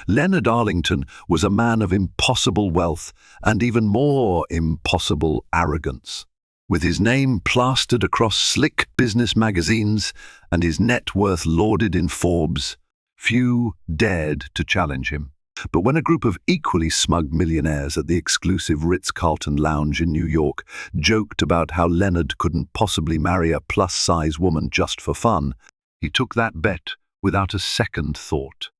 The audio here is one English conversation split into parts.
Leonard Arlington was a man of impossible wealth and even more impossible arrogance. With his name plastered across slick business magazines and his net worth lauded in Forbes, few dared to challenge him. But when a group of equally smug millionaires at the exclusive Ritz-Carlton lounge in New York joked about how Leonard couldn't possibly marry a plus-size woman just for fun, he took that bet without a second thought.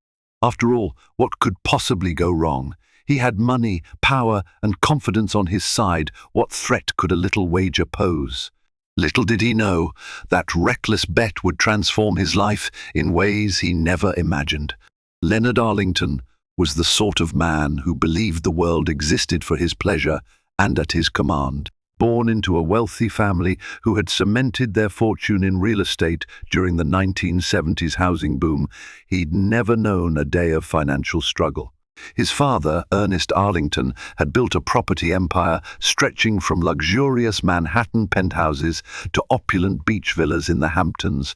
After all, what could possibly go wrong? He had money, power, and confidence on his side. What threat could a little wager pose? Little did he know, that reckless bet would transform his life in ways he never imagined. Leonard Arlington was the sort of man who believed the world existed for his pleasure and at his command. Born into a wealthy family who had cemented their fortune in real estate during the 1970s housing boom, he'd never known a day of financial struggle. His father, Ernest Arlington, had built a property empire stretching from luxurious Manhattan penthouses to opulent beach villas in the Hamptons,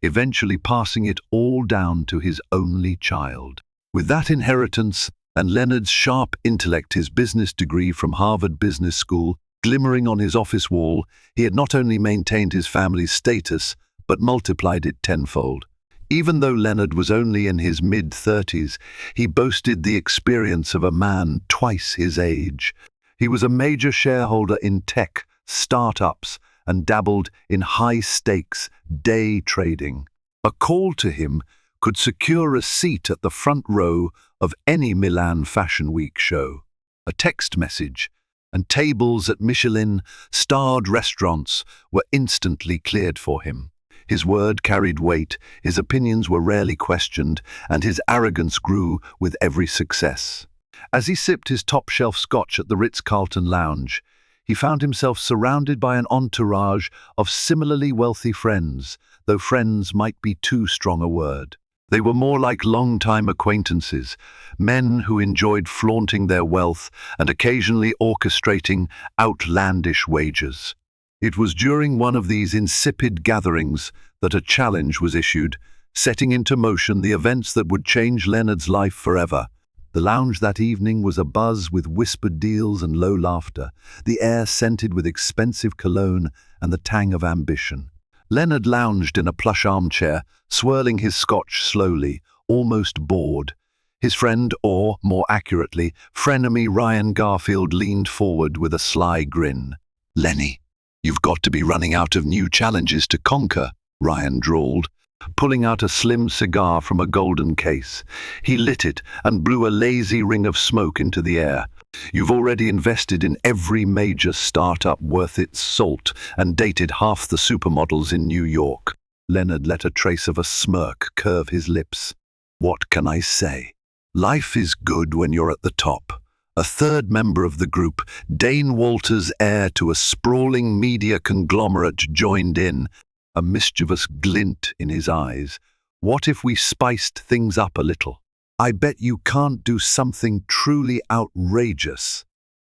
eventually passing it all down to his only child. With that inheritance and Leonard's sharp intellect, his business degree from Harvard Business School, glimmering on his office wall, he had not only maintained his family's status, but multiplied it tenfold. Even though Leonard was only in his mid-30s, he boasted the experience of a man twice his age. He was a major shareholder in tech, startups, and dabbled in high-stakes day trading. A call to him could secure a seat at the front row of any Milan Fashion Week show. A text message and tables at Michelin-starred restaurants were instantly cleared for him. His word carried weight, his opinions were rarely questioned, and his arrogance grew with every success. As he sipped his top-shelf scotch at the Ritz-Carlton lounge, he found himself surrounded by an entourage of similarly wealthy friends, though friends might be too strong a word. They were more like long-time acquaintances, men who enjoyed flaunting their wealth and occasionally orchestrating outlandish wagers. It was during one of these insipid gatherings that a challenge was issued, setting into motion the events that would change Leonard's life forever. The lounge that evening was abuzz with whispered deals and low laughter, the air scented with expensive cologne and the tang of ambition. Leonard lounged in a plush armchair, swirling his scotch slowly, almost bored. His friend, or, more accurately, frenemy Ryan Garfield leaned forward with a sly grin. "Lenny, you've got to be running out of new challenges to conquer," Ryan drawled, pulling out a slim cigar from a golden case. He lit it and blew a lazy ring of smoke into the air. "You've already invested in every major startup worth its salt and dated half the supermodels in New York." Leonard let a trace of a smirk curve his lips. "What can I say? Life is good when you're at the top." A third member of the group, Dane Walters, heir to a sprawling media conglomerate, joined in, a mischievous glint in his eyes. "What if we spiced things up a little? I bet you can't do something truly outrageous."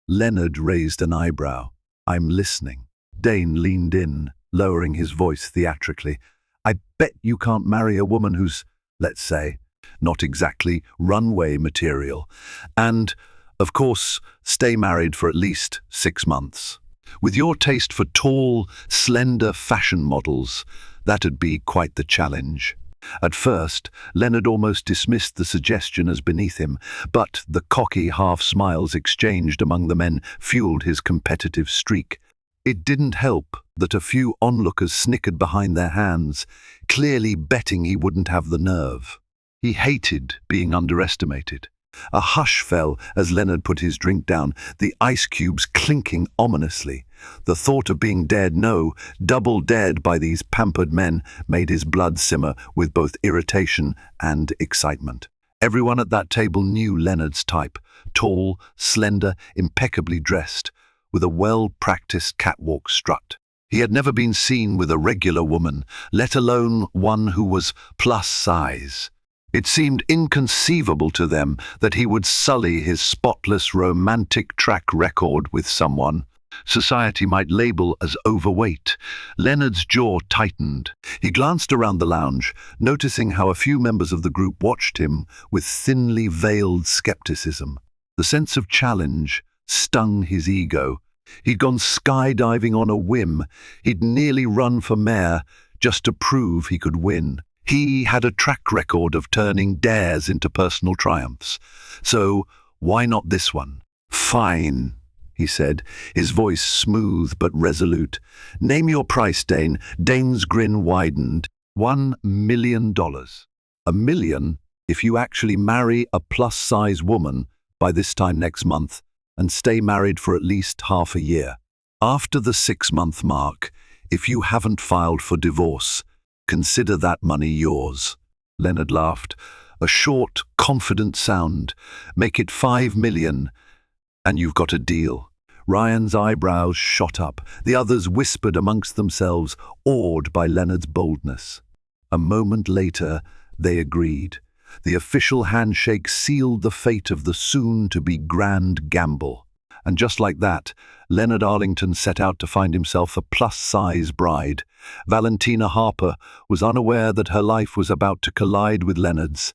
Leonard raised an eyebrow. "I'm listening." Dane leaned in, lowering his voice theatrically. "I bet you can't marry a woman who's, let's say, not exactly runway material. And, of course, stay married for at least 6 months. With your taste for tall, slender fashion models, that'd be quite the challenge." At first, Leonard almost dismissed the suggestion as beneath him, but the cocky half-smiles exchanged among the men fueled his competitive streak. It didn't help that a few onlookers snickered behind their hands, clearly betting he wouldn't have the nerve. He hated being underestimated. A hush fell as Leonard put his drink down, the ice cubes clinking ominously. The thought of being dared, no, double dared by these pampered men, made his blood simmer with both irritation and excitement. Everyone at that table knew Leonard's type: tall, slender, impeccably dressed, with a well-practiced catwalk strut. He had never been seen with a regular woman, let alone one who was plus size. It seemed inconceivable to them that he would sully his spotless romantic track record with someone. society might label as overweight. Leonard's jaw tightened. He glanced around the lounge, noticing how a few members of the group watched him with thinly veiled skepticism. The sense of challenge stung his ego. He'd gone skydiving on a whim. He'd nearly run for mayor just to prove he could win. He had a track record of turning dares into personal triumphs. So why not this one? Fine, he said, his voice smooth but resolute. Name your price, Dane. Dane's grin widened. $1 million. $1 million if you actually marry a plus-size woman by this time next month and stay married for at least half a year. After the 6-month mark, if you haven't filed for divorce, consider that money yours. Leonard laughed. A short, confident sound. Make it $5 million, and you've got a deal. Ryan's eyebrows shot up. The others whispered amongst themselves, awed by Leonard's boldness. A moment later, they agreed. The official handshake sealed the fate of the soon-to-be grand gamble. And just like that, Leonard Arlington set out to find himself a plus-size bride. Valentina Harper was unaware that her life was about to collide with Leonard's.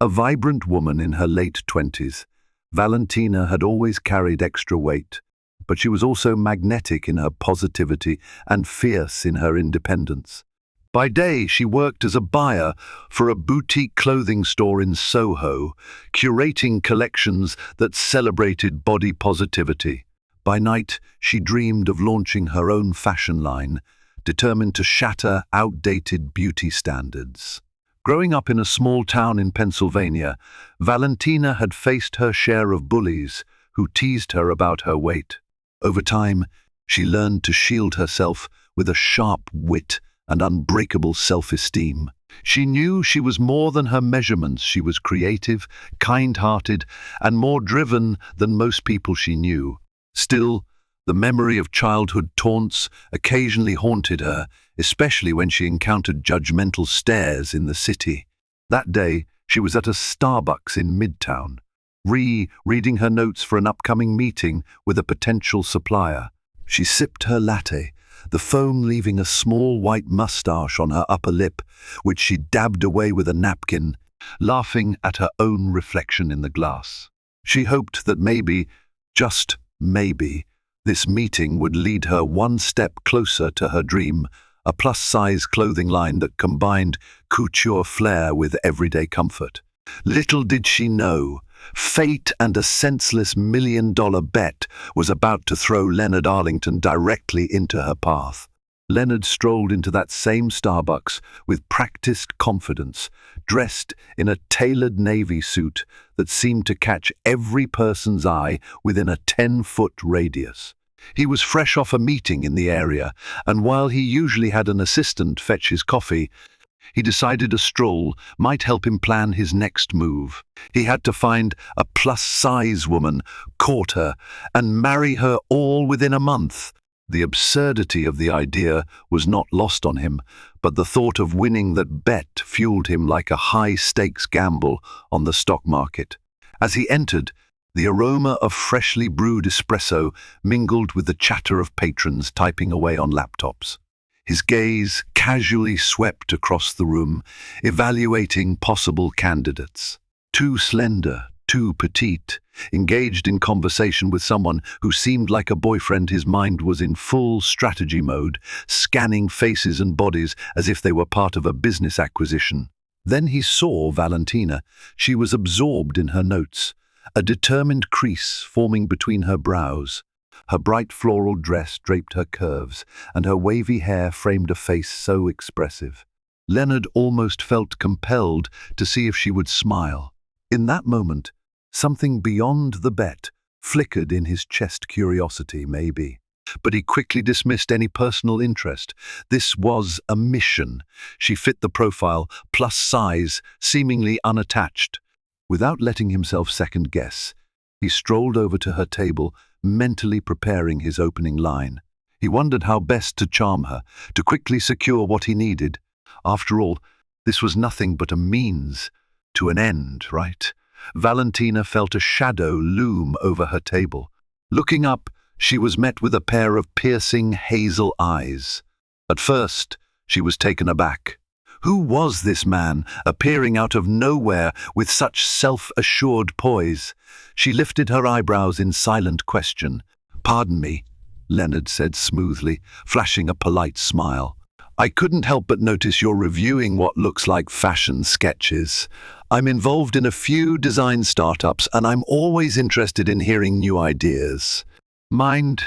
A vibrant woman in her late 20s, Valentina had always carried extra weight, but she was also magnetic in her positivity and fierce in her independence. By day, she worked as a buyer for a boutique clothing store in Soho, curating collections that celebrated body positivity. By night, she dreamed of launching her own fashion line, determined to shatter outdated beauty standards. Growing up in a small town in Pennsylvania, Valentina had faced her share of bullies who teased her about her weight. Over time, she learned to shield herself with a sharp wit and unbreakable self-esteem. She knew she was more than her measurements. She was creative, kind-hearted, and more driven than most people she knew. Still, the memory of childhood taunts occasionally haunted her, especially when she encountered judgmental stares in the city. That day, she was at a Starbucks in Midtown, reading her notes for an upcoming meeting with a potential supplier. She sipped her latte, the foam leaving a small white mustache on her upper lip, which she dabbed away with a napkin, laughing at her own reflection in the glass. She hoped that maybe, just maybe, this meeting would lead her one step closer to her dream, a plus-size clothing line that combined couture flair with everyday comfort. Little did she know, fate and a senseless $1 million bet was about to throw Leonard Arlington directly into her path. Leonard strolled into that same Starbucks with practiced confidence, dressed in a tailored navy suit that seemed to catch every person's eye within a 10-foot radius. He was fresh off a meeting in the area, and while he usually had an assistant fetch his coffee, he decided a stroll might help him plan his next move. He had to find a plus-size woman, court her, and marry her all within a month. The absurdity of the idea was not lost on him, but the thought of winning that bet fueled him like a high-stakes gamble on the stock market. As he entered, the aroma of freshly brewed espresso mingled with the chatter of patrons typing away on laptops. His gaze casually swept across the room, evaluating possible candidates. Too slender, too petite, engaged in conversation with someone who seemed like a boyfriend. His mind was in full strategy mode, scanning faces and bodies as if they were part of a business acquisition. Then he saw Valentina. She was absorbed in her notes, a determined crease forming between her brows. Her bright floral dress draped her curves, and her wavy hair framed a face so expressive. Leonard almost felt compelled to see if she would smile. In that moment, something beyond the bet flickered in his chest. Curiosity, maybe. But he quickly dismissed any personal interest. This was a mission. She fit the profile, plus size, seemingly unattached. Without letting himself second-guess, he strolled over to her table, mentally preparing his opening line. He wondered how best to charm her, to quickly secure what he needed. After all, this was nothing but a means to an end, right? Valentina felt a shadow loom over her table. Looking up, She was met with a pair of piercing hazel eyes. At first, she was taken aback. Who was this man, appearing out of nowhere with such self-assured poise? She lifted her eyebrows in silent question. "Pardon me," Leonard said smoothly, flashing a polite smile. "I couldn't help but notice you're reviewing what looks like fashion sketches. I'm involved in a few design startups, and I'm always interested in hearing new ideas. Mind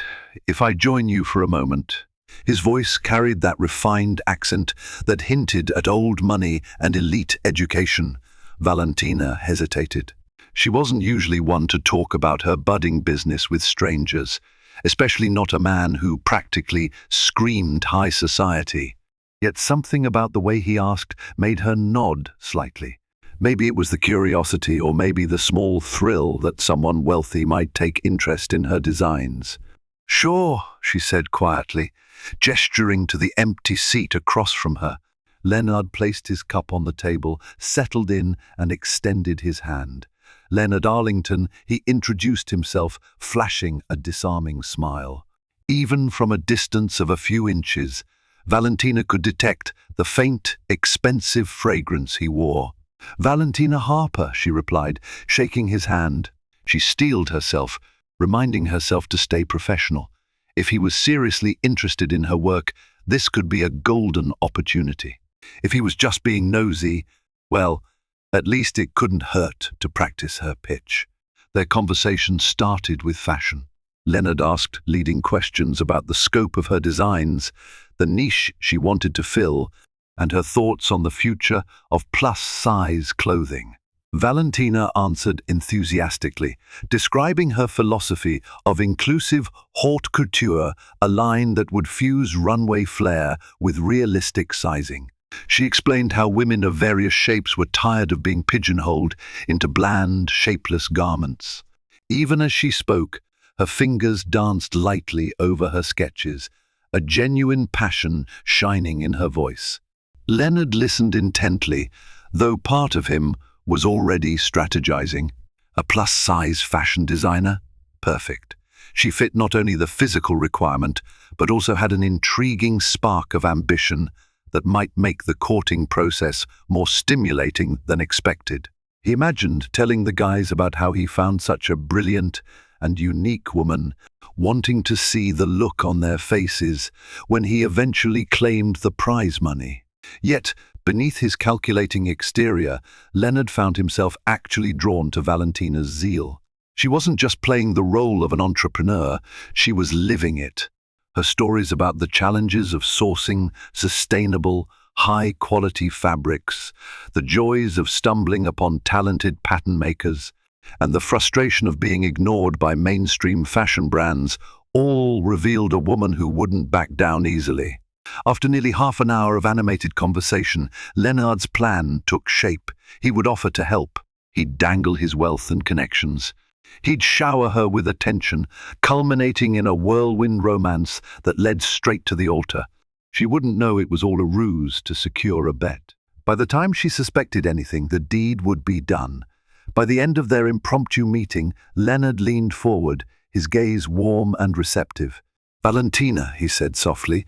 if I join you for a moment?" His voice carried that refined accent that hinted at old money and elite education. Valentina hesitated. She wasn't usually one to talk about her budding business with strangers, especially not a man who practically screamed high society. Yet something about the way he asked made her nod slightly. Maybe it was the curiosity, or maybe the small thrill that someone wealthy might take interest in her designs. "Sure," she said quietly, gesturing to the empty seat across from her. Leonard placed his cup on the table, settled in, and extended his hand. "Leonard Arlington," he introduced himself, flashing a disarming smile. Even from a distance of a few inches, Valentina could detect the faint, expensive fragrance he wore. "Valentina Harper," she replied, shaking his hand. She steeled herself, reminding herself to stay professional. If he was seriously interested in her work, this could be a golden opportunity. If he was just being nosy, well, at least it couldn't hurt to practice her pitch. Their conversation started with fashion. Leonard asked leading questions about the scope of her designs, the niche she wanted to fill, and her thoughts on the future of plus-size clothing. Valentina answered enthusiastically, describing her philosophy of inclusive haute couture, a line that would fuse runway flair with realistic sizing. She explained how women of various shapes were tired of being pigeonholed into bland, shapeless garments. Even as she spoke, her fingers danced lightly over her sketches, a genuine passion shining in her voice. Leonard listened intently, though part of him was already strategizing. A plus-size fashion designer? Perfect. She fit not only the physical requirement, but also had an intriguing spark of ambition that might make the courting process more stimulating than expected. He imagined telling the guys about how he found such a brilliant and unique woman, wanting to see the look on their faces when he eventually claimed the prize money. Yet, beneath his calculating exterior, Leonard found himself actually drawn to Valentina's zeal. She wasn't just playing the role of an entrepreneur, she was living it. Her stories about the challenges of sourcing sustainable, high-quality fabrics, the joys of stumbling upon talented pattern makers, and the frustration of being ignored by mainstream fashion brands, all revealed a woman who wouldn't back down easily. After nearly half an hour of animated conversation, Leonard's plan took shape. He would offer to help. He'd dangle his wealth and connections. He'd shower her with attention, culminating in a whirlwind romance that led straight to the altar. She wouldn't know it was all a ruse to secure a bet. By the time she suspected anything, the deed would be done. By the end of their impromptu meeting, Leonard leaned forward, his gaze warm and receptive. "Valentina," he said softly,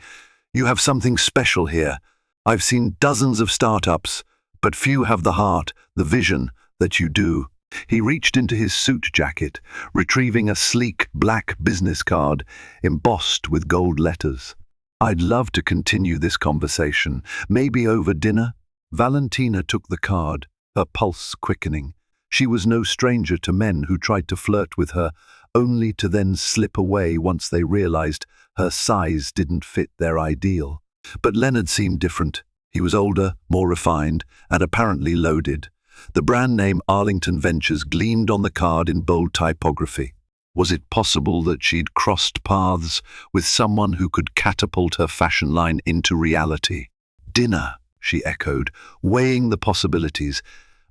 "you have something special here. I've seen dozens of startups, but few have the heart, the vision that you do." He reached into his suit jacket, retrieving a sleek black business card embossed with gold letters. "I'd love to continue this conversation, maybe over dinner." Valentina took the card, her pulse quickening. She was no stranger to men who tried to flirt with her, only to then slip away once they realized her size didn't fit their ideal. But Leonard seemed different. He was older, more refined, and apparently loaded. The brand name Arlington Ventures gleamed on the card in bold typography. Was it possible that she'd crossed paths with someone who could catapult her fashion line into reality? "Dinner," she echoed, weighing the possibilities.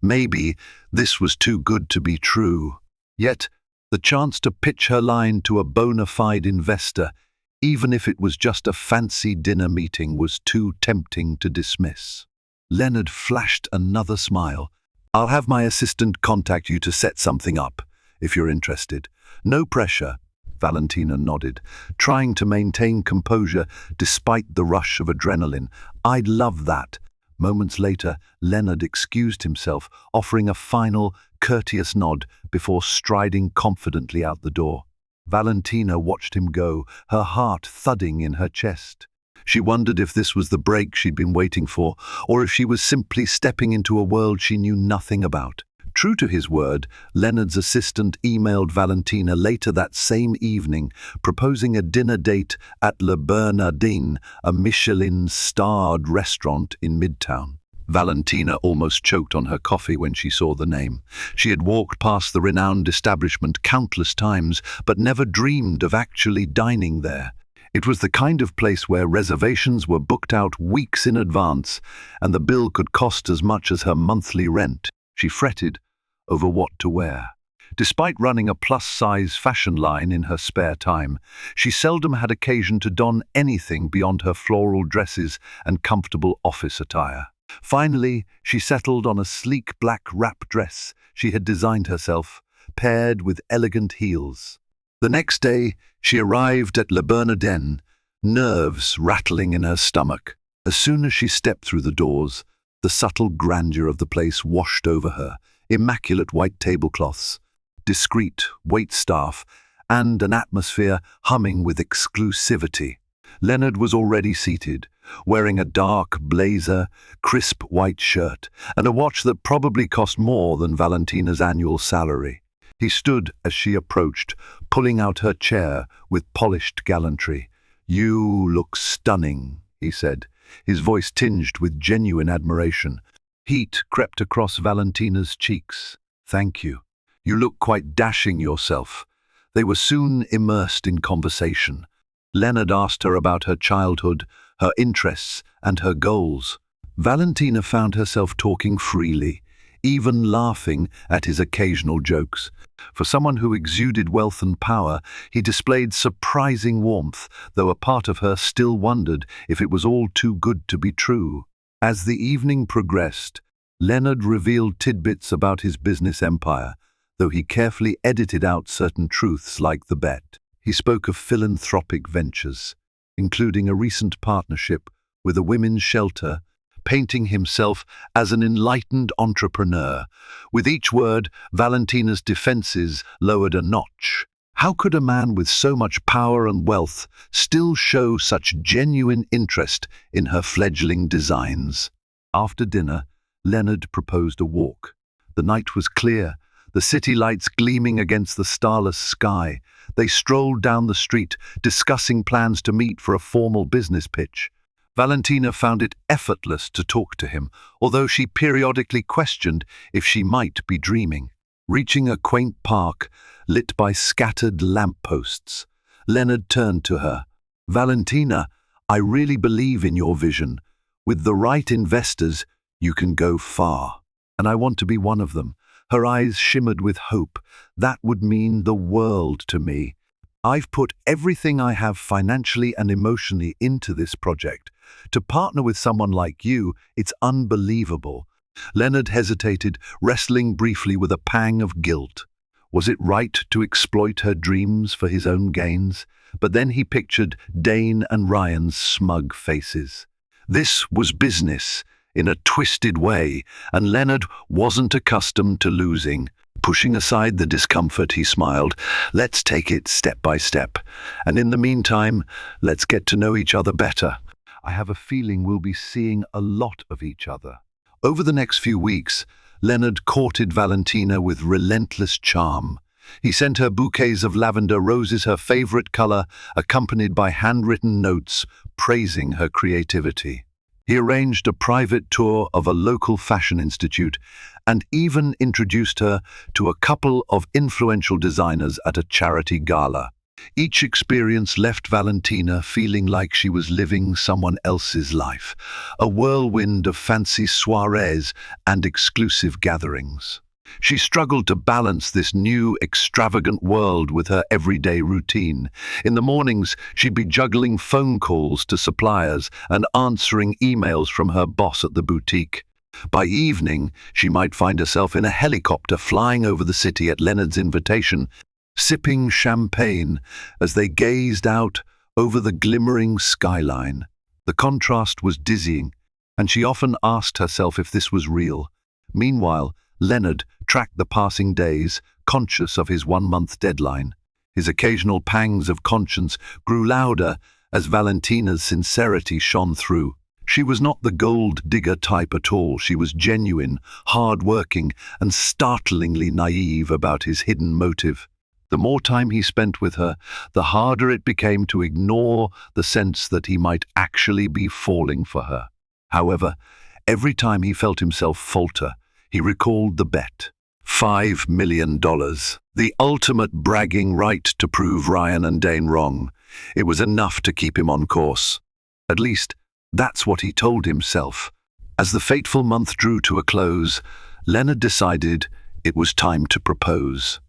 Maybe this was too good to be true. Yet, the chance to pitch her line to a bona fide investor, even if it was just a fancy dinner meeting, was too tempting to dismiss. Leonard flashed another smile. "I'll have my assistant contact you to set something up, if you're interested. No pressure." Valentina nodded, trying to maintain composure despite the rush of adrenaline. "I'd love that." Moments later, Leonard excused himself, offering a final, courteous nod before striding confidently out the door. Valentina watched him go, her heart thudding in her chest. She wondered if this was the break she'd been waiting for, or if she was simply stepping into a world she knew nothing about. True to his word, Leonard's assistant emailed Valentina later that same evening, proposing a dinner date at Le Bernardin, a Michelin-starred restaurant in Midtown. Valentina almost choked on her coffee when she saw the name. She had walked past the renowned establishment countless times, but never dreamed of actually dining there. It was the kind of place where reservations were booked out weeks in advance, and the bill could cost as much as her monthly rent. She fretted over what to wear. Despite running a plus-size fashion line in her spare time, she seldom had occasion to don anything beyond her floral dresses and comfortable office attire. Finally, she settled on a sleek black wrap dress she had designed herself, paired with elegant heels. The next day, she arrived at Le Bernardin, nerves rattling in her stomach. As soon as she stepped through the doors, the subtle grandeur of the place washed over her. Immaculate white tablecloths, discreet waitstaff, and an atmosphere humming with exclusivity. Leonard was already seated, wearing a dark blazer, crisp white shirt, and a watch that probably cost more than Valentina's annual salary. He stood as she approached, pulling out her chair with polished gallantry. "You look stunning," he said, his voice tinged with genuine admiration. Heat crept across Valentina's cheeks. "Thank you. You look quite dashing yourself." They were soon immersed in conversation. Leonard asked her about her childhood, her interests, and her goals. Valentina found herself talking freely, even laughing at his occasional jokes. For someone who exuded wealth and power, he displayed surprising warmth, though a part of her still wondered if it was all too good to be true. As the evening progressed, Leonard revealed tidbits about his business empire, though he carefully edited out certain truths like the bet. He spoke of philanthropic ventures, including a recent partnership with a women's shelter, painting himself as an enlightened entrepreneur. With each word, Valentina's defenses lowered a notch. How could a man with so much power and wealth still show such genuine interest in her fledgling designs? After dinner, Leonard proposed a walk. The night was clear, the city lights gleaming against the starless sky. They strolled down the street, discussing plans to meet for a formal business pitch. Valentina found it effortless to talk to him, although she periodically questioned if she might be dreaming. Reaching a quaint park, lit by scattered lampposts, Leonard turned to her. "Valentina, I really believe in your vision. With the right investors, you can go far. And I want to be one of them." Her eyes shimmered with hope. "That would mean the world to me. I've put everything I have financially and emotionally into this project. To partner with someone like you, it's unbelievable." Leonard hesitated, wrestling briefly with a pang of guilt. Was it right to exploit her dreams for his own gains? But then he pictured Dane and Ryan's smug faces. This was business, in a twisted way, and Leonard wasn't accustomed to losing. Pushing aside the discomfort, he smiled. "Let's take it step by step. And in the meantime, let's get to know each other better. I have a feeling we'll be seeing a lot of each other." Over the next few weeks, Leonard courted Valentina with relentless charm. He sent her bouquets of lavender roses, her favorite color, accompanied by handwritten notes praising her creativity. He arranged a private tour of a local fashion institute and even introduced her to a couple of influential designers at a charity gala. Each experience left Valentina feeling like she was living someone else's life, a whirlwind of fancy soirees and exclusive gatherings. She struggled to balance this new, extravagant world with her everyday routine. In the mornings, she'd be juggling phone calls to suppliers and answering emails from her boss at the boutique. By evening, she might find herself in a helicopter flying over the city at Leonard's invitation. sipping champagne as they gazed out over the glimmering skyline. The contrast was dizzying, and she often asked herself if this was real. Meanwhile, Leonard tracked the passing days, conscious of his one-month deadline. His occasional pangs of conscience grew louder as Valentina's sincerity shone through. She was not the gold-digger type at all. She was genuine, hard-working, and startlingly naive about his hidden motive. The more time he spent with her, the harder it became to ignore the sense that he might actually be falling for her. However, every time he felt himself falter, he recalled the bet. $5 million. The ultimate bragging right to prove Ryan and Dane wrong. It was enough to keep him on course. At least, that's what he told himself. As the fateful month drew to a close, Leonard decided it was time to propose.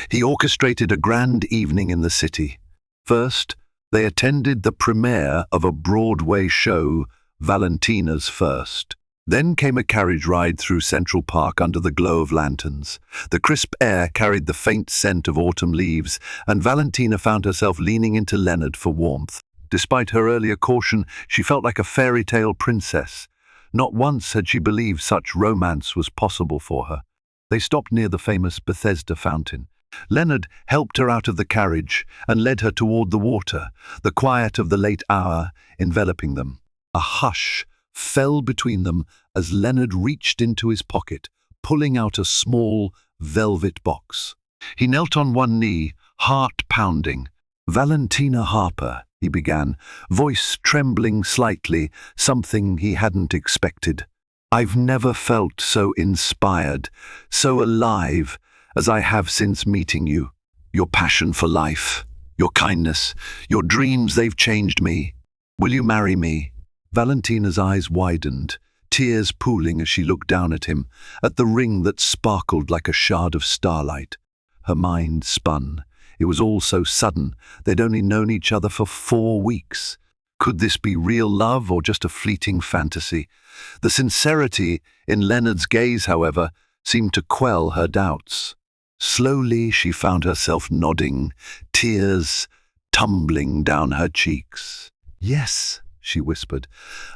He orchestrated a grand evening in the city. First, they attended the premiere of a Broadway show, Valentina's First. Then came a carriage ride through Central Park under the glow of lanterns. The crisp air carried the faint scent of autumn leaves, and Valentina found herself leaning into Leonard for warmth. Despite her earlier caution, she felt like a fairy tale princess. Not once had she believed such romance was possible for her. They stopped near the famous Bethesda fountain. Leonard helped her out of the carriage and led her toward the water, the quiet of the late hour enveloping them. A hush fell between them as Leonard reached into his pocket, pulling out a small velvet box. He knelt on one knee, heart pounding. "Valentina Harper," he began, voice trembling slightly, something he hadn't expected. "I've never felt so inspired, so alive, as I have since meeting you. Your passion for life, your kindness, your dreams, they've changed me. Will you marry me?" Valentina's eyes widened, tears pooling as she looked down at him, at the ring that sparkled like a shard of starlight. Her mind spun. It was all so sudden. They'd only known each other for 4 weeks. Could this be real love or just a fleeting fantasy? The sincerity in Leonard's gaze, however, seemed to quell her doubts. Slowly she found herself nodding, tears tumbling down her cheeks. "Yes," she whispered,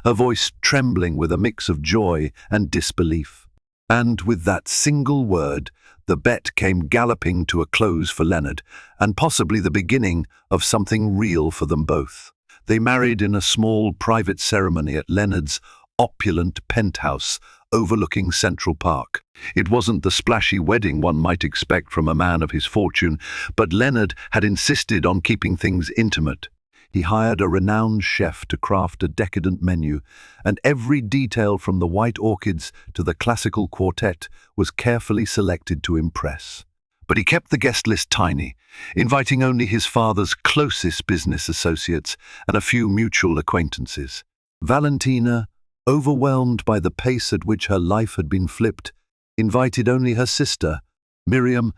her voice trembling with a mix of joy and disbelief. And with that single word, the bet came galloping to a close for Leonard, and possibly the beginning of something real for them both. They married in a small private ceremony at Leonard's opulent penthouse overlooking Central Park. It wasn't the splashy wedding one might expect from a man of his fortune, but Leonard had insisted on keeping things intimate. He hired a renowned chef to craft a decadent menu, and every detail from the white orchids to the classical quartet was carefully selected to impress. But he kept the guest list tiny, inviting only his father's closest business associates and a few mutual acquaintances. Valentina, overwhelmed by the pace at which her life had been flipped, invited only her sister, Miriam,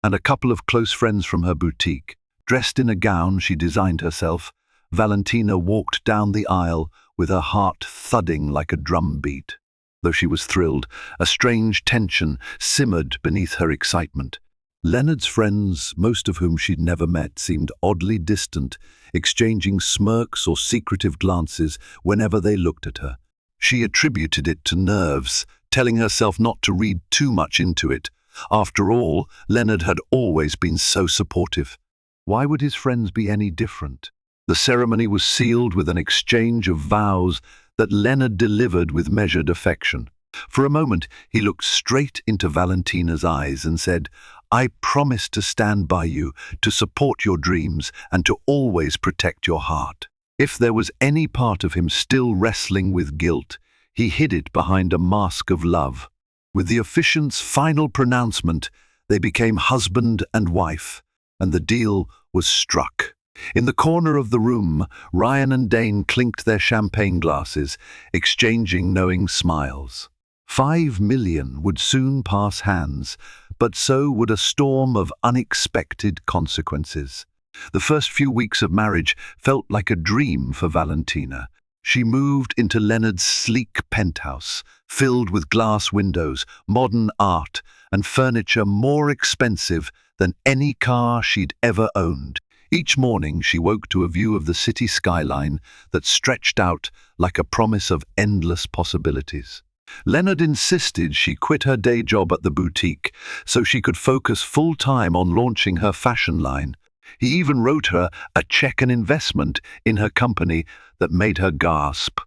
and a couple of close friends from her boutique. Dressed in a gown she designed herself, Valentina walked down the aisle with her heart thudding like a drum beat. Though she was thrilled, a strange tension simmered beneath her excitement. Leonard's friends, most of whom she'd never met, seemed oddly distant, exchanging smirks or secretive glances whenever they looked at her. She attributed it to nerves, telling herself not to read too much into it. After all, Leonard had always been so supportive. Why would his friends be any different? The ceremony was sealed with an exchange of vows that Leonard delivered with measured affection. For a moment, he looked straight into Valentina's eyes and said, "I promise to stand by you, to support your dreams, and to always protect your heart." If there was any part of him still wrestling with guilt, he hid it behind a mask of love. With the officiant's final pronouncement, they became husband and wife, and the deal was struck. In the corner of the room, Ryan and Dane clinked their champagne glasses, exchanging knowing smiles. 5 million would soon pass hands, but so would a storm of unexpected consequences. The first few weeks of marriage felt like a dream for Valentina. She moved into Leonard's sleek penthouse, filled with glass windows, modern art, and furniture more expensive than any car she'd ever owned. Each morning she woke to a view of the city skyline that stretched out like a promise of endless possibilities. Leonard insisted she quit her day job at the boutique so she could focus full-time on launching her fashion line. He even wrote her a check and investment in her company that made her gasp.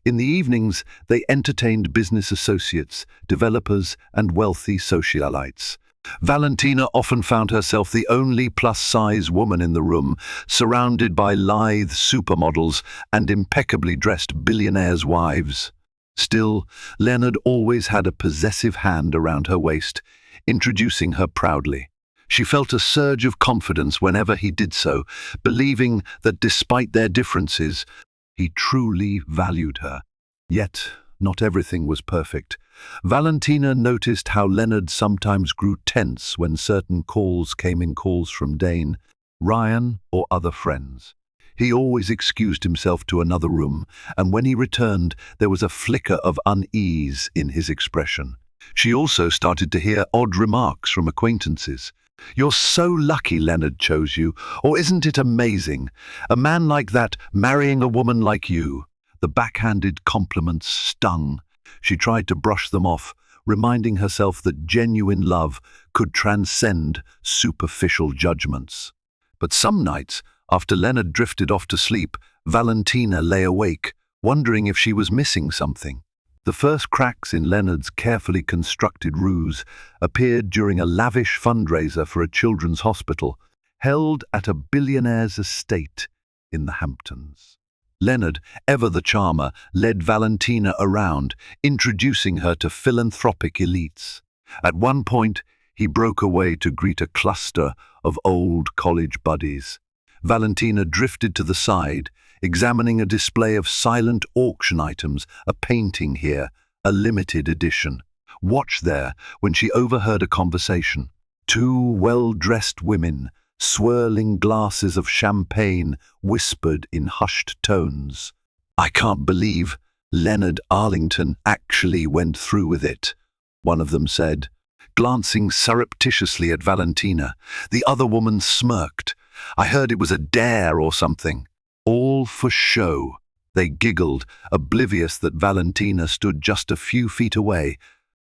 In the evenings, they entertained business associates, developers, and wealthy socialites. Valentina often found herself the only plus-size woman in the room, surrounded by lithe supermodels and impeccably dressed billionaires' wives. Still, Leonard always had a possessive hand around her waist, introducing her proudly. She felt a surge of confidence whenever he did so, believing that despite their differences, he truly valued her. Yet, not everything was perfect. Valentina noticed how Leonard sometimes grew tense when certain calls came in, calls from Dane, Ryan, or other friends. He always excused himself to another room, and when he returned, there was a flicker of unease in his expression. She also started to hear odd remarks from acquaintances. "You're so lucky Leonard chose you," or "Isn't it amazing? A man like that marrying a woman like you." The backhanded compliments stung. She tried to brush them off, reminding herself that genuine love could transcend superficial judgments. But some nights, after Leonard drifted off to sleep, Valentina lay awake, wondering if she was missing something. The first cracks in Leonard's carefully constructed ruse appeared during a lavish fundraiser for a children's hospital, held at a billionaire's estate in the Hamptons. Leonard, ever the charmer, led Valentina around, introducing her to philanthropic elites. At one point, he broke away to greet a cluster of old college buddies. Valentina drifted to the side, examining a display of silent auction items, a painting here, a limited edition. Watched there when she overheard a conversation. Two well-dressed women, swirling glasses of champagne, whispered in hushed tones. "I can't believe Leonard Arlington actually went through with it," one of them said, glancing surreptitiously at Valentina. The other woman smirked. "I heard it was a dare or something." "All for show," they giggled, oblivious that Valentina stood just a few feet away.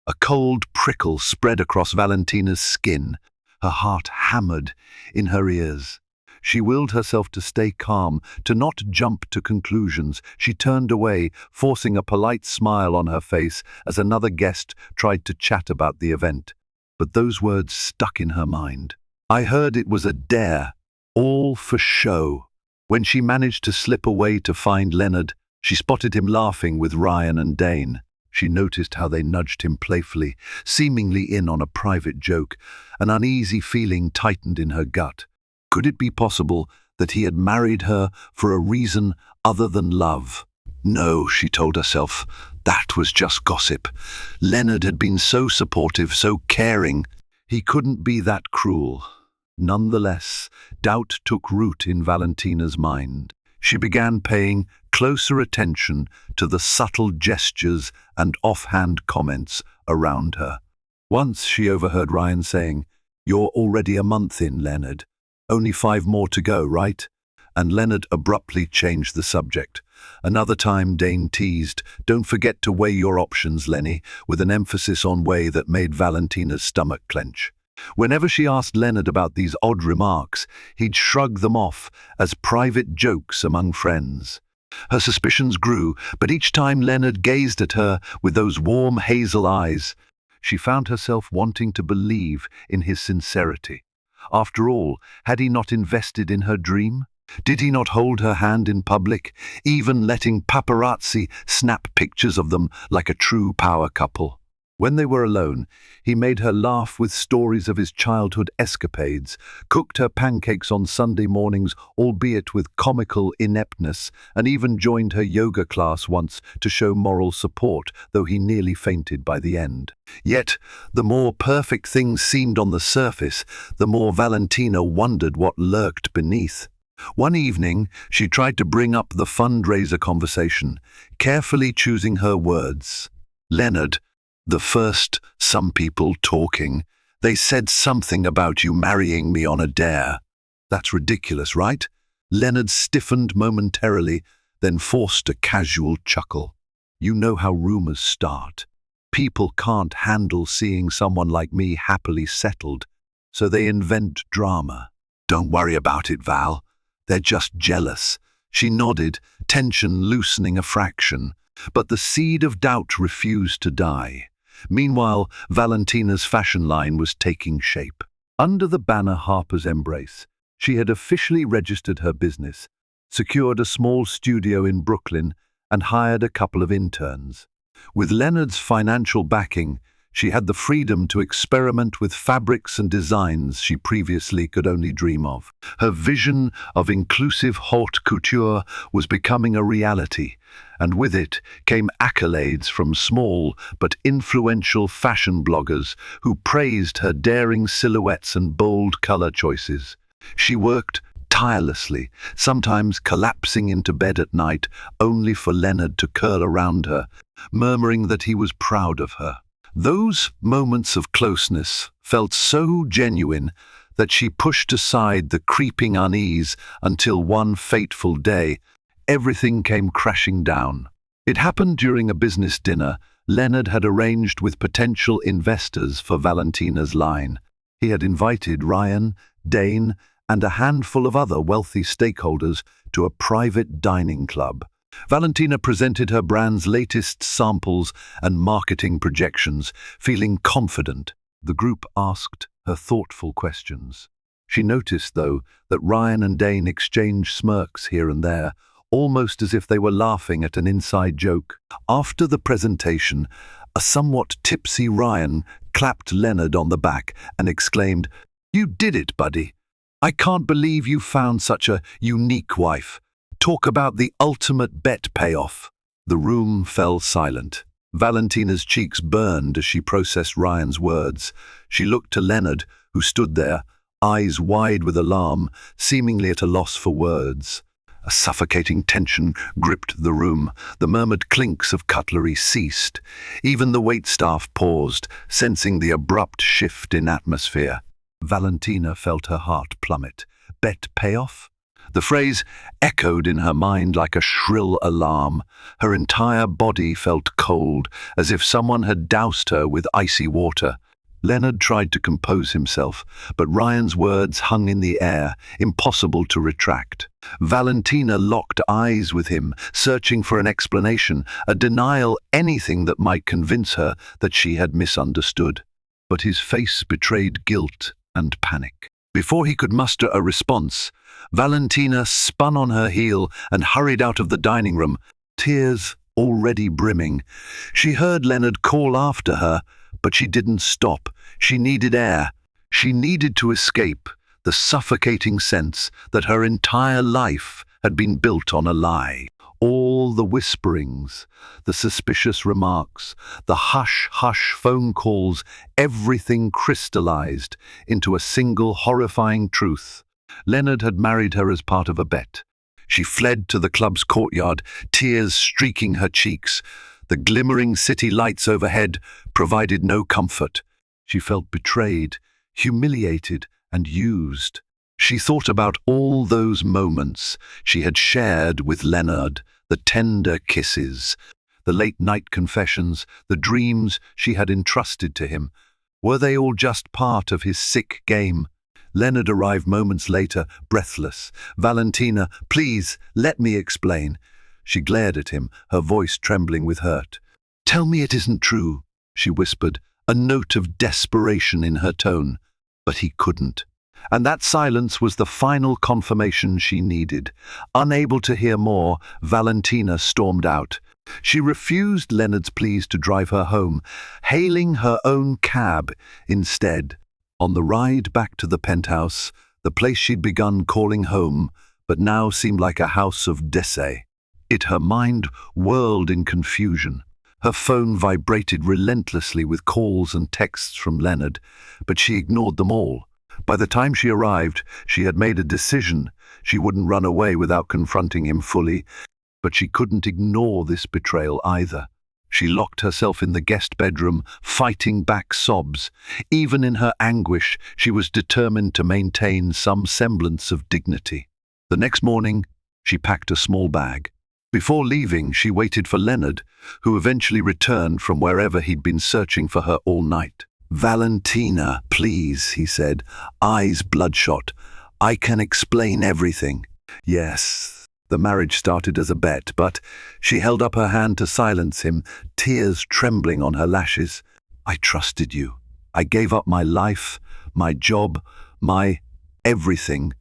A cold prickle spread across Valentina's skin. Her heart hammered in her ears. She willed herself to stay calm, to not jump to conclusions. She turned away, forcing a polite smile on her face as another guest tried to chat about the event. But those words stuck in her mind. "I heard it was a dare. All for show." When she managed to slip away to find Leonard, she spotted him laughing with Ryan and Dane. She noticed how they nudged him playfully, seemingly in on a private joke. An uneasy feeling tightened in her gut. Could it be possible that he had married her for a reason other than love? No, she told herself, that was just gossip. Leonard had been so supportive, so caring. He couldn't be that cruel. Nonetheless, doubt took root in Valentina's mind. She began paying closer attention to the subtle gestures and offhand comments around her. Once she overheard Ryan saying, "You're already a month in, Leonard. Only 5 more to go, right?" And Leonard abruptly changed the subject. Another time Dane teased, "Don't forget to weigh your options, Lenny," with an emphasis on weigh that made Valentina's stomach clench. Whenever she asked Leonard about these odd remarks, he'd shrug them off as private jokes among friends. Her suspicions grew, but each time Leonard gazed at her with those warm hazel eyes, she found herself wanting to believe in his sincerity. After all, had he not invested in her dream? Did he not hold her hand in public, even letting paparazzi snap pictures of them like a true power couple? When they were alone, he made her laugh with stories of his childhood escapades, cooked her pancakes on Sunday mornings, albeit with comical ineptness, and even joined her yoga class once to show moral support, though he nearly fainted by the end. Yet, the more perfect things seemed on the surface, the more Valentina wondered what lurked beneath. One evening, she tried to bring up the fundraiser conversation, carefully choosing her words. "Leonard, the first, some people talking, They said something about you marrying me on a dare. That's ridiculous, right? Leonard stiffened momentarily, then forced a casual chuckle. You know how rumors start. People can't handle seeing someone like me happily settled, so they invent drama. Don't worry about it, Val. They're just jealous. She nodded, tension loosening a fraction, but the seed of doubt refused to die. Meanwhile, Valentina's fashion line was taking shape. Under the banner Harper's Embrace, she had officially registered her business, secured a small studio in Brooklyn, and hired a couple of interns. With Leonard's financial backing, she had the freedom to experiment with fabrics and designs she previously could only dream of. Her vision of inclusive haute couture was becoming a reality, and with it came accolades from small but influential fashion bloggers who praised her daring silhouettes and bold color choices. She worked tirelessly, sometimes collapsing into bed at night only for Leonard to curl around her, murmuring that he was proud of her. Those moments of closeness felt so genuine that she pushed aside the creeping unease until one fateful day, everything came crashing down. It happened during a business dinner Leonard had arranged with potential investors for Valentina's line. He had invited Ryan, Dane, and a handful of other wealthy stakeholders to a private dining club. Valentina presented her brand's latest samples and marketing projections, feeling confident. The group asked her thoughtful questions. She noticed, though, that Ryan and Dane exchanged smirks here and there, almost as if they were laughing at an inside joke. After the presentation, a somewhat tipsy Ryan clapped Leonard on the back and exclaimed, "You did it, buddy. I can't believe you found such a unique wife. Talk about the ultimate bet payoff." The room fell silent. Valentina's cheeks burned as she processed Ryan's words. She looked to Leonard, who stood there, eyes wide with alarm, seemingly at a loss for words. A suffocating tension gripped the room. The murmured clinks of cutlery ceased. Even the waitstaff paused, sensing the abrupt shift in atmosphere. Valentina felt her heart plummet. Bet payoff? The phrase echoed in her mind like a shrill alarm. Her entire body felt cold, as if someone had doused her with icy water. Leonard tried to compose himself, but Ryan's words hung in the air, impossible to retract. Valentina locked eyes with him, searching for an explanation, a denial, anything that might convince her that she had misunderstood. But his face betrayed guilt and panic. Before he could muster a response, Valentina spun on her heel and hurried out of the dining room, tears already brimming. She heard Leonard call after her, but she didn't stop. She needed air. She needed to escape the suffocating sense that her entire life had been built on a lie. All the whisperings, the suspicious remarks, the hush-hush phone calls, everything crystallized into a single horrifying truth. Leonard had married her as part of a bet. She fled to the club's courtyard, tears streaking her cheeks. The glimmering city lights overhead provided no comfort. She felt betrayed, humiliated, and used. She thought about all those moments she had shared with Leonard, the tender kisses, the late-night confessions, the dreams she had entrusted to him. Were they all just part of his sick game? Leonard arrived moments later, breathless. "Valentina, please, let me explain." She glared at him, her voice trembling with hurt. "Tell me it isn't true," she whispered, a note of desperation in her tone. But he couldn't. And that silence was the final confirmation she needed. Unable to hear more, Valentina stormed out. She refused Leonard's pleas to drive her home, hailing her own cab instead. On the ride back to the penthouse, the place she'd begun calling home, but now seemed like a house of décès. Her mind whirled in confusion. Her phone vibrated relentlessly with calls and texts from Leonard, but she ignored them all. By the time she arrived, she had made a decision. She wouldn't run away without confronting him fully, but she couldn't ignore this betrayal either. She locked herself in the guest bedroom, fighting back sobs. Even in her anguish, she was determined to maintain some semblance of dignity. The next morning, she packed a small bag. Before leaving, she waited for Leonard, who eventually returned from wherever he'd been searching for her all night. "Valentina, please," he said, eyes bloodshot. "I can explain everything." Yes. The marriage started as a bet, but she held up her hand to silence him, tears trembling on her lashes. "I trusted you. I gave up my life, my job, my everything,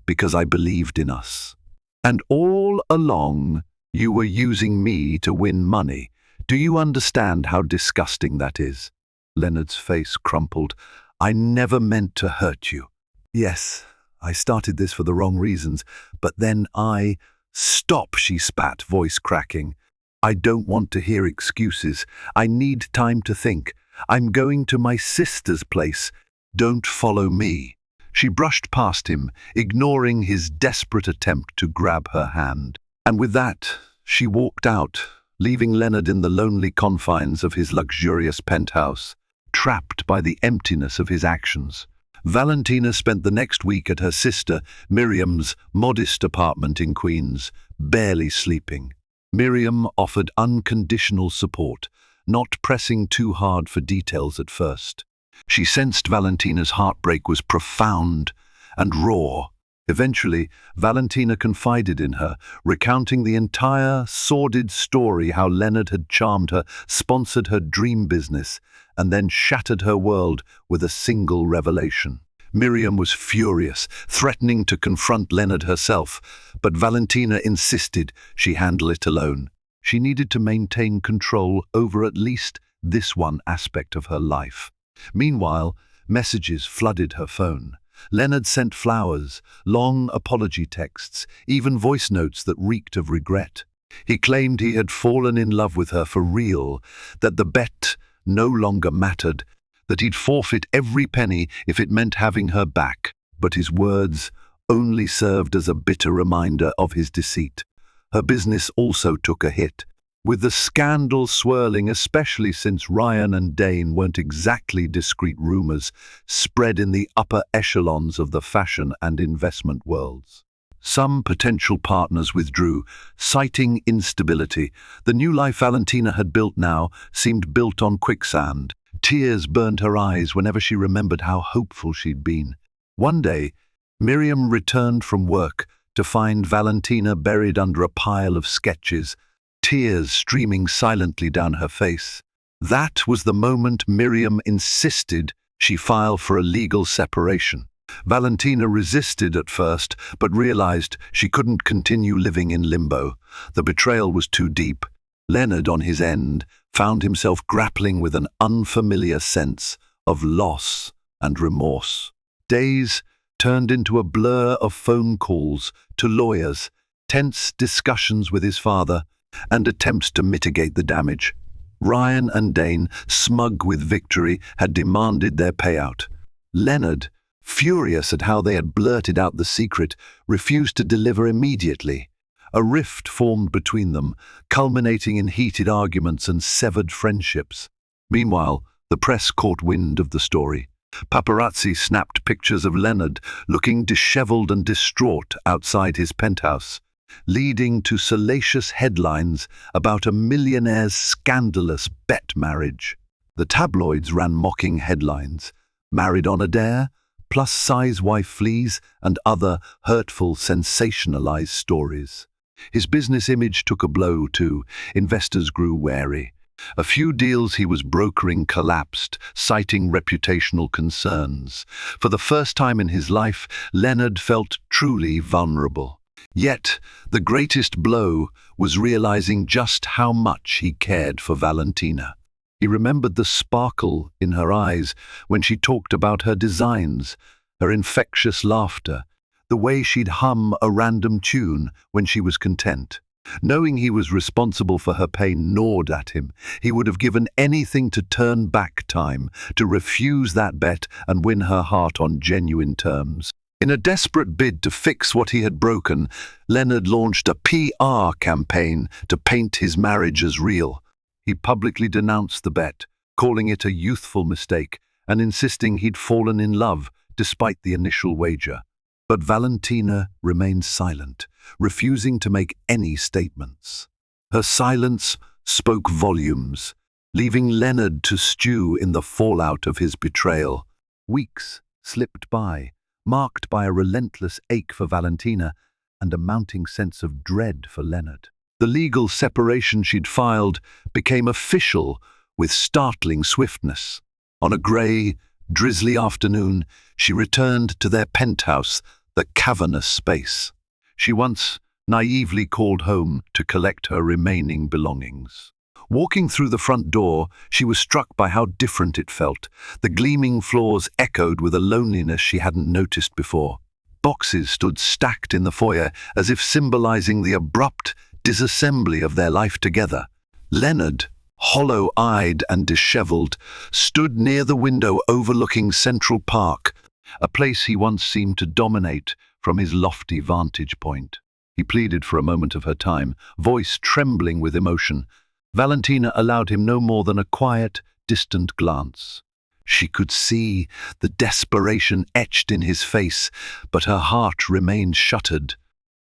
because I believed in us. And all along, you were using me to win money. Do you understand how disgusting that is?" Leonard's face crumpled. "I never meant to hurt you. Yes, I started this for the wrong reasons, but then I—" "Stop," she spat, voice cracking. "I don't want to hear excuses. I need time to think. I'm going to my sister's place. Don't follow me." She brushed past him, ignoring his desperate attempt to grab her hand. And with that, she walked out, leaving Leonard in the lonely confines of his luxurious penthouse, trapped by the emptiness of his actions. Valentina spent the next week at her sister Miriam's modest apartment in Queens, barely sleeping. Miriam offered unconditional support, not pressing too hard for details at first. She sensed Valentina's heartbreak was profound and raw. Eventually, Valentina confided in her, recounting the entire sordid story: how Leonard had charmed her, sponsored her dream business, and then shattered her world with a single revelation. Miriam was furious, threatening to confront Leonard herself, but Valentina insisted she handle it alone. She needed to maintain control over at least this one aspect of her life. Meanwhile, messages flooded her phone. Leonard sent flowers, long apology texts, even voice notes that reeked of regret. He claimed he had fallen in love with her for real, that the bet no longer mattered, that he'd forfeit every penny if it meant having her back. But his words only served as a bitter reminder of his deceit. Her business also took a hit, with the scandal swirling, especially since Ryan and Dane weren't exactly discreet rumors spread in the upper echelons of the fashion and investment worlds. Some potential partners withdrew, citing instability. The new life Valentina had built now seemed built on quicksand. Tears burned her eyes whenever she remembered how hopeful she'd been. One day, Miriam returned from work to find Valentina buried under a pile of sketches, tears streaming silently down her face. That was the moment Miriam insisted she file for a legal separation. Valentina resisted at first, but realized she couldn't continue living in limbo. The betrayal was too deep. Leonard, on his end, found himself grappling with an unfamiliar sense of loss and remorse. Days turned into a blur of phone calls to lawyers, tense discussions with his father, and attempts to mitigate the damage. Ryan and Dane, smug with victory, had demanded their payout. Leonard, furious at how they had blurted out the secret, refused to deliver immediately. A rift formed between them, culminating in heated arguments and severed friendships. Meanwhile, the press caught wind of the story. Paparazzi snapped pictures of Leonard looking disheveled and distraught outside his penthouse, leading to salacious headlines about a millionaire's scandalous bet marriage. The tabloids ran mocking headlines: "Married on a dare," "plus-size wife flees," and other hurtful, sensationalized stories. His business image took a blow, too. Investors grew wary. A few deals he was brokering collapsed, citing reputational concerns. For the first time in his life, Leonard felt truly vulnerable. Yet, the greatest blow was realizing just how much he cared for Valentina. He remembered the sparkle in her eyes when she talked about her designs, her infectious laughter, the way she'd hum a random tune when she was content. Knowing he was responsible for her pain gnawed at him. He would have given anything to turn back time, to refuse that bet and win her heart on genuine terms. In a desperate bid to fix what he had broken, Leonard launched a PR campaign to paint his marriage as real. He publicly denounced the bet, calling it a youthful mistake and insisting he'd fallen in love despite the initial wager. But Valentina remained silent, refusing to make any statements. Her silence spoke volumes, leaving Leonard to stew in the fallout of his betrayal. Weeks slipped by, marked by a relentless ache for Valentina and a mounting sense of dread for Leonard. The legal separation she'd filed became official with startling swiftness. On a grey, drizzly afternoon, she returned to their penthouse, the cavernous space she once naively called home, to collect her remaining belongings. Walking through the front door, she was struck by how different it felt. The gleaming floors echoed with a loneliness she hadn't noticed before. Boxes stood stacked in the foyer, as if symbolizing the abrupt disassembly of their life together. Leonard, hollow-eyed and disheveled, stood near the window overlooking Central Park, a place he once seemed to dominate from his lofty vantage point. He pleaded for a moment of her time, voice trembling with emotion. Valentina allowed him no more than a quiet, distant glance. She could see the desperation etched in his face, but her heart remained shuttered.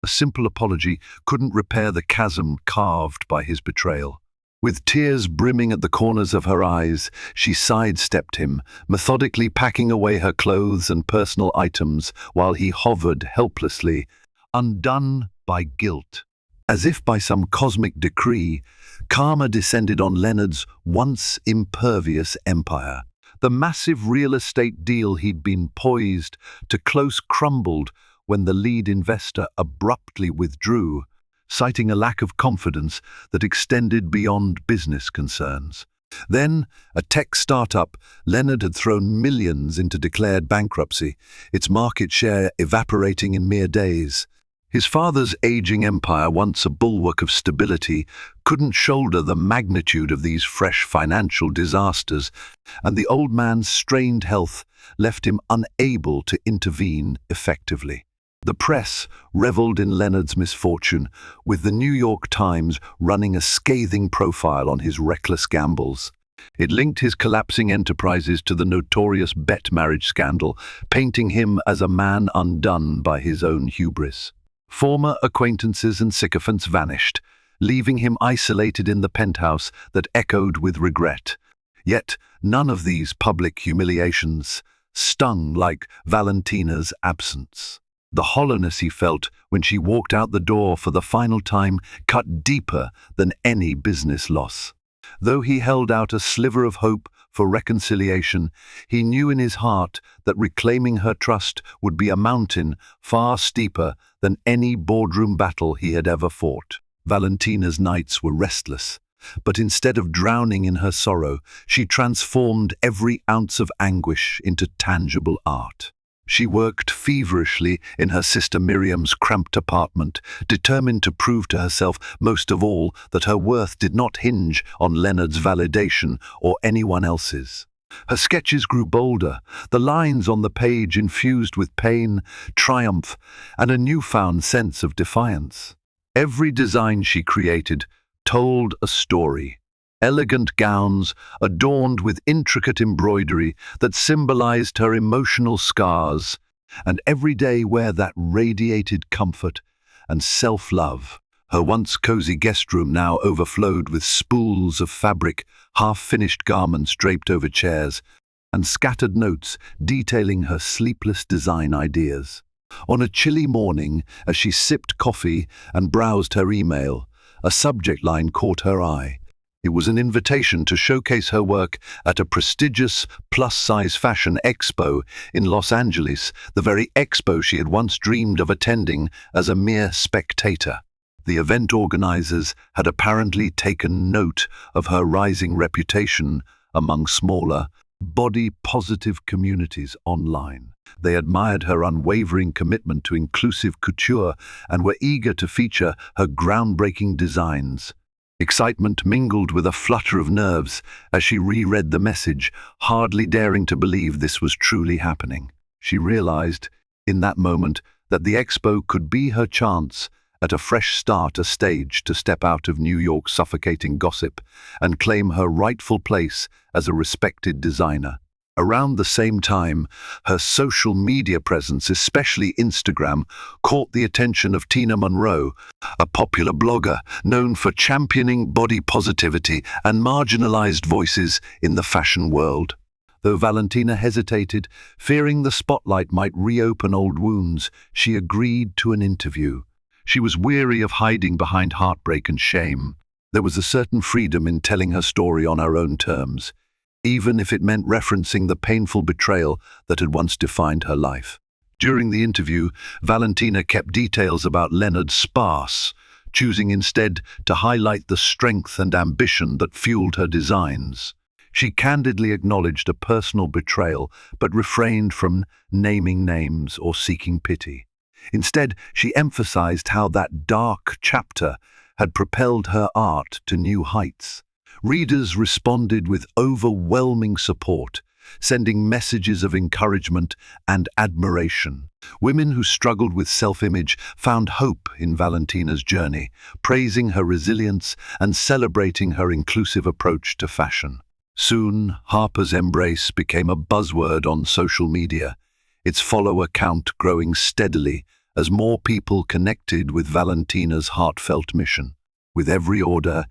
A simple apology couldn't repair the chasm carved by his betrayal. With tears brimming at the corners of her eyes, she sidestepped him, methodically packing away her clothes and personal items while he hovered helplessly, undone by guilt. As if by some cosmic decree, karma descended on Leonard's once impervious empire. The massive real estate deal he'd been poised to close crumbled when the lead investor abruptly withdrew, citing a lack of confidence that extended beyond business concerns. Then, a tech startup, Leonard had thrown millions into declared bankruptcy, its market share evaporating in mere days. His father's aging empire, once a bulwark of stability, couldn't shoulder the magnitude of these fresh financial disasters, and the old man's strained health left him unable to intervene effectively. The press reveled in Leonard's misfortune, with the New York Times running a scathing profile on his reckless gambles. It linked his collapsing enterprises to the notorious bet marriage scandal, painting him as a man undone by his own hubris. Former acquaintances and sycophants vanished, leaving him isolated in the penthouse that echoed with regret. Yet none of these public humiliations stung like Valentina's absence. The hollowness he felt when she walked out the door for the final time cut deeper than any business loss. Though he held out a sliver of hope for reconciliation, he knew in his heart that reclaiming her trust would be a mountain far steeper than any boardroom battle he had ever fought. Valentina's nights were restless, but instead of drowning in her sorrow, she transformed every ounce of anguish into tangible art. She worked feverishly in her sister Miriam's cramped apartment, determined to prove to herself, most of all, that her worth did not hinge on Leonard's validation or anyone else's. Her sketches grew bolder, the lines on the page infused with pain, triumph, and a newfound sense of defiance. Every design she created told a story. Elegant gowns adorned with intricate embroidery that symbolized her emotional scars, and everyday wear that radiated comfort and self-love. Her once cozy guest room now overflowed with spools of fabric, half-finished garments draped over chairs, and scattered notes detailing her sleepless design ideas. On a chilly morning, as she sipped coffee and browsed her email, a subject line caught her eye. It was an invitation to showcase her work at a prestigious plus-size fashion expo in Los Angeles, the very expo she had once dreamed of attending as a mere spectator. The event organizers had apparently taken note of her rising reputation among smaller, body-positive communities online. They admired her unwavering commitment to inclusive couture and were eager to feature her groundbreaking designs. Excitement mingled with a flutter of nerves as she reread the message, hardly daring to believe this was truly happening. She realized, in that moment, that the expo could be her chance, at a fresh start, a stage to step out of New York's suffocating gossip and claim her rightful place as a respected designer. Around the same time, her social media presence, especially Instagram, caught the attention of Tina Monroe, a popular blogger known for championing body positivity and marginalized voices in the fashion world. Though Valentina hesitated, fearing the spotlight might reopen old wounds, she agreed to an interview. She was weary of hiding behind heartbreak and shame. There was a certain freedom in telling her story on her own terms, even if it meant referencing the painful betrayal that had once defined her life. During the interview, Valentina kept details about Leonard sparse, choosing instead to highlight the strength and ambition that fueled her designs. She candidly acknowledged a personal betrayal, but refrained from naming names or seeking pity. Instead, she emphasized how that dark chapter had propelled her art to new heights. Readers responded with overwhelming support, sending messages of encouragement and admiration. Women who struggled with self-image found hope in Valentina's journey, praising her resilience and celebrating her inclusive approach to fashion. Soon, Harper's Embrace became a buzzword on social media, its follower count growing steadily as more people connected with Valentina's heartfelt mission. With every order,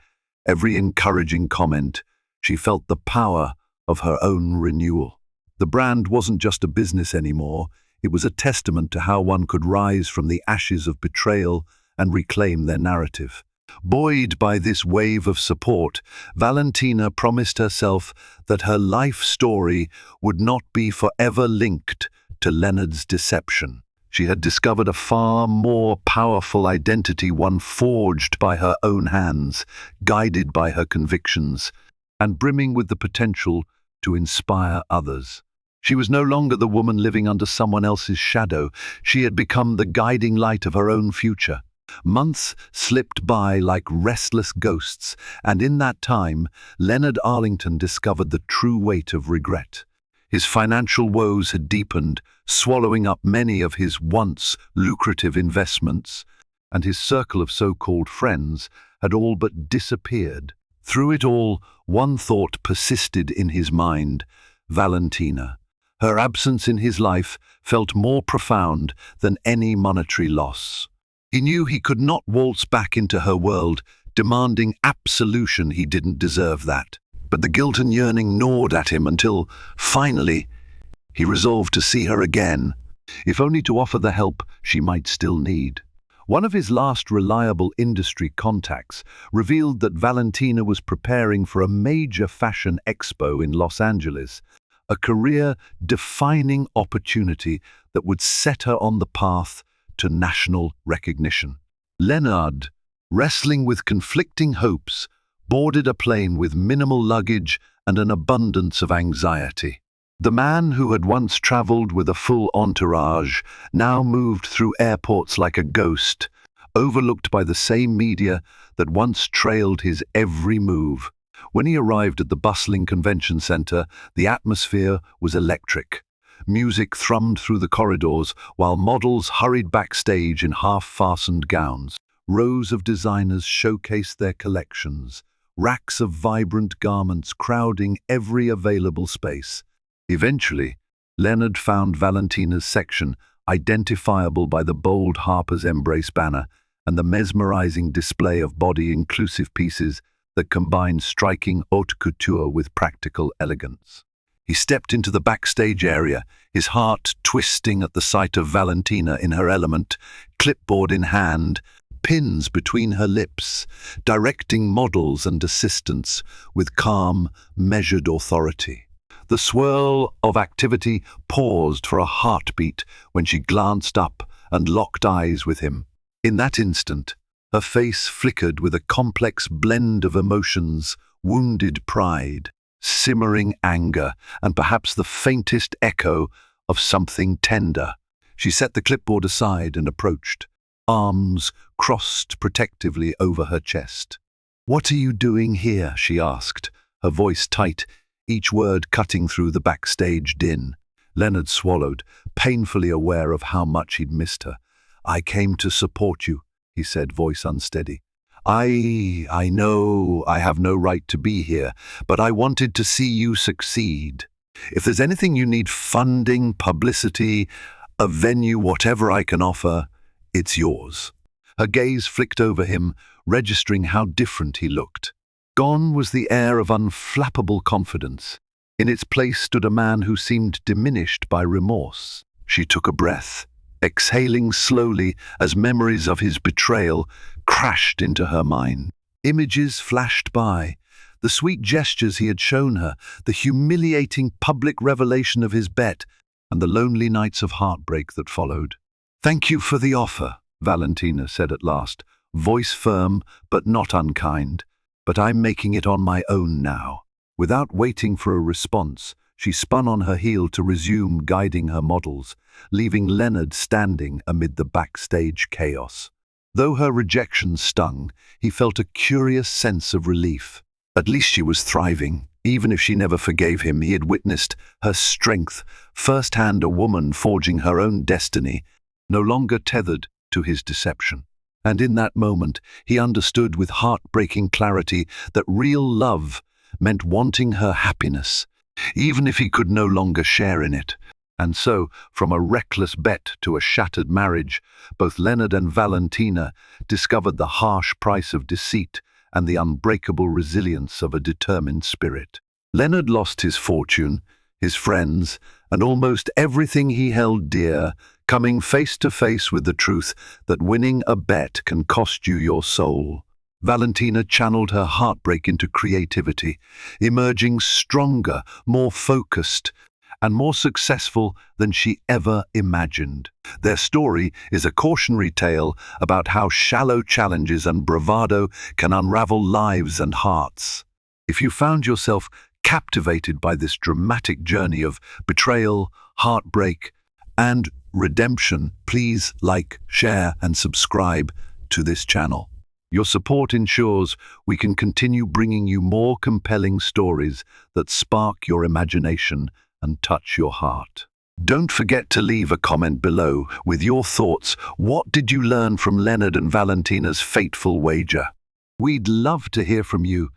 every encouraging comment, she felt the power of her own renewal. The brand wasn't just a business anymore, it was a testament to how one could rise from the ashes of betrayal and reclaim their narrative. Buoyed by this wave of support, Valentina promised herself that her life story would not be forever linked to Leonard's deception. She had discovered a far more powerful identity, one forged by her own hands, guided by her convictions, and brimming with the potential to inspire others. She was no longer the woman living under someone else's shadow. She had become the guiding light of her own future. Months slipped by like restless ghosts, and in that time, Leonard Arlington discovered the true weight of regret. His financial woes had deepened, swallowing up many of his once lucrative investments, and his circle of so-called friends had all but disappeared. Through it all, one thought persisted in his mind: Valentina. Her absence in his life felt more profound than any monetary loss. He knew he could not waltz back into her world, demanding absolution. He didn't deserve that. But the guilt and yearning gnawed at him until, finally, he resolved to see her again, if only to offer the help she might still need. One of his last reliable industry contacts revealed that Valentina was preparing for a major fashion expo in Los Angeles, a career-defining opportunity that would set her on the path to national recognition. Leonard, wrestling with conflicting hopes, boarded a plane with minimal luggage and an abundance of anxiety. The man who had once traveled with a full entourage now moved through airports like a ghost, overlooked by the same media that once trailed his every move. When he arrived at the bustling convention center, the atmosphere was electric. Music thrummed through the corridors while models hurried backstage in half-fastened gowns. Rows of designers showcased their collections, racks of vibrant garments crowding every available space. Eventually, Leonard found Valentina's section, identifiable by the bold Harper's Embrace banner and the mesmerizing display of body-inclusive pieces that combined striking haute couture with practical elegance. He stepped into the backstage area, his heart twisting at the sight of Valentina in her element, clipboard in hand, pins between her lips, directing models and assistants with calm, measured authority. The swirl of activity paused for a heartbeat when she glanced up and locked eyes with him. In that instant, her face flickered with a complex blend of emotions: wounded pride, simmering anger, and perhaps the faintest echo of something tender. She set the clipboard aside and approached, arms crossed protectively over her chest. "What are you doing here?" she asked, her voice tight, each word cutting through the backstage din. Leonard swallowed, painfully aware of how much he'd missed her. "I came to support you," he said, voice unsteady. I know I have no right to be here, but I wanted to see you succeed. If there's anything you need, funding, publicity, a venue, whatever I can offer, it's yours." Her gaze flicked over him, registering how different he looked. Gone was the air of unflappable confidence. In its place stood a man who seemed diminished by remorse. She took a breath, exhaling slowly as memories of his betrayal crashed into her mind. Images flashed by, the sweet gestures he had shown her, the humiliating public revelation of his bet, and the lonely nights of heartbreak that followed. "Thank you for the offer," Valentina said at last, voice firm but not unkind. "But I'm making it on my own now." Without waiting for a response, she spun on her heel to resume guiding her models, leaving Leonard standing amid the backstage chaos. Though her rejection stung, he felt a curious sense of relief. At least she was thriving. Even if she never forgave him, he had witnessed her strength, firsthand, a woman forging her own destiny, no longer tethered to his deception. And in that moment, he understood with heartbreaking clarity that real love meant wanting her happiness, even if he could no longer share in it. And so, from a reckless bet to a shattered marriage, both Leonard and Valentina discovered the harsh price of deceit and the unbreakable resilience of a determined spirit. Leonard lost his fortune, his friends, and almost everything he held dear, coming face to face with the truth that winning a bet can cost you your soul. Valentina channeled her heartbreak into creativity, emerging stronger, more focused, and more successful than she ever imagined. Their story is a cautionary tale about how shallow challenges and bravado can unravel lives and hearts. If you found yourself captivated by this dramatic journey of betrayal, heartbreak, and redemption, please like, share, and subscribe to this channel. Your support ensures we can continue bringing you more compelling stories that spark your imagination and touch your heart. Don't forget to leave a comment below with your thoughts. What did you learn from Leonard and Valentina's fateful wager? We'd love to hear from you.